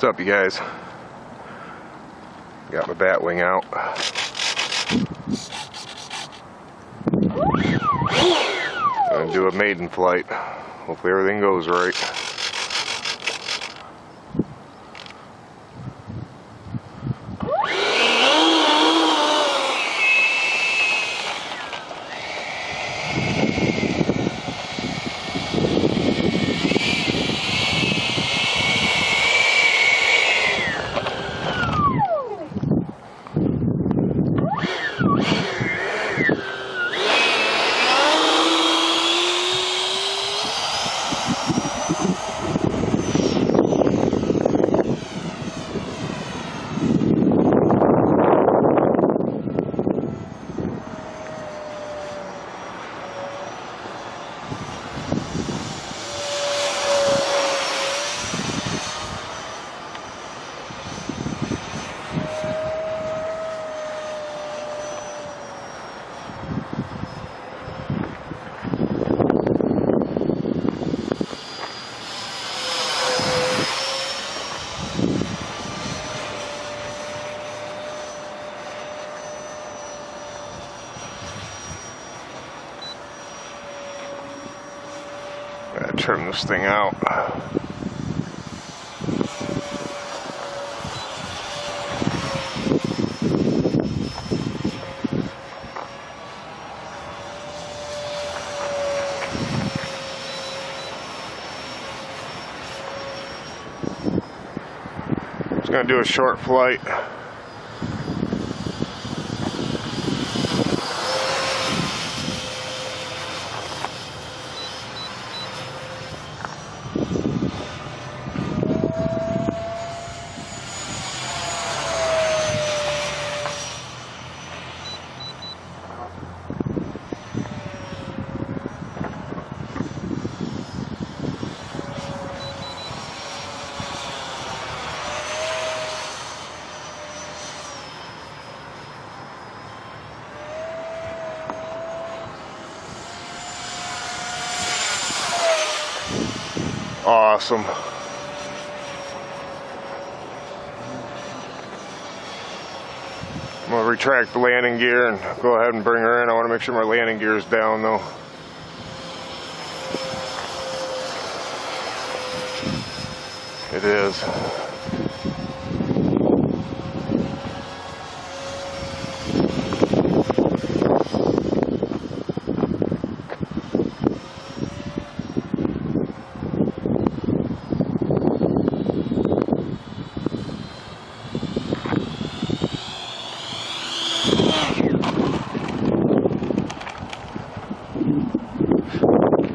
What's up, you guys? Got my bat wing out. Gonna do a maiden flight. Hopefully everything goes right. Gotta trim this thing out. Just gonna do a short flight. Awesome. I'm going to retract the landing gear and go ahead and bring her in. I want to make sure my landing gear is down though. It is.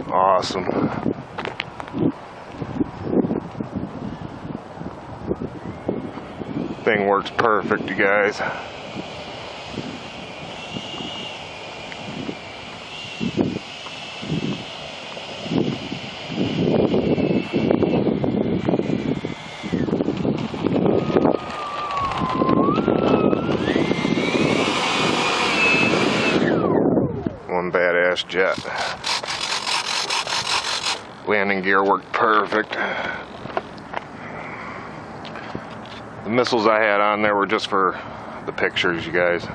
Awesome. Thing works perfect, you guys. One badass jet. Landing gear worked perfect. The missiles I had on there were just for the pictures, you guys.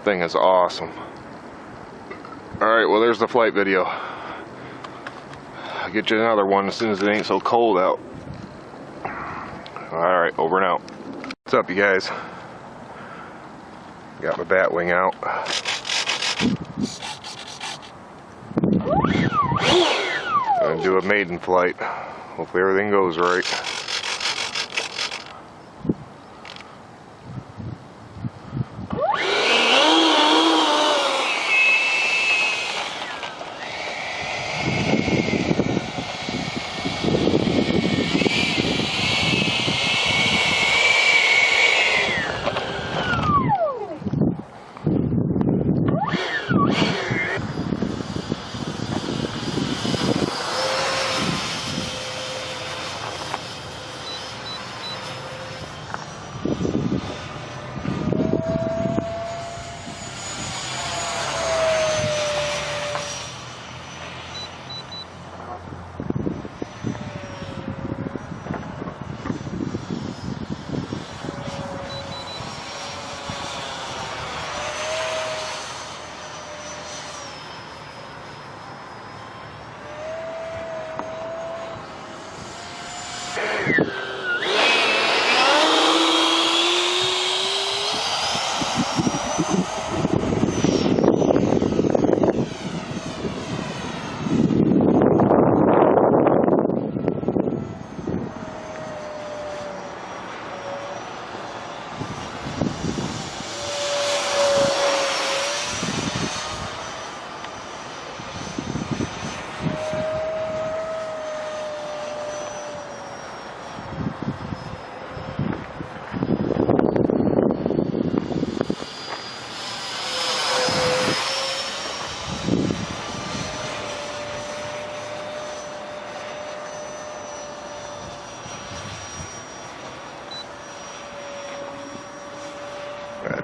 Thing is awesome. Alright, well there's the flight video. I'll get you another one as soon as it ain't so cold out. Alright, over and out. What's up, you guys? Got my bat wing out. Gonna do a maiden flight. Hopefully everything goes right.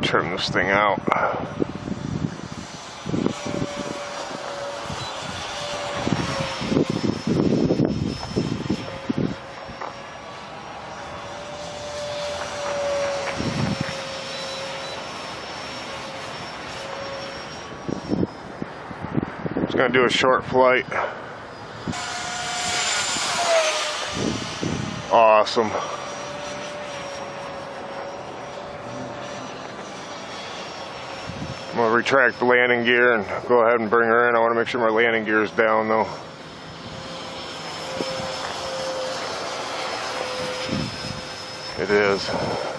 trim this thing out. Just gonna do a short flight. Awesome. I'm gonna retract the landing gear and go ahead and bring her in. I want to make sure my landing gear is down though. It is.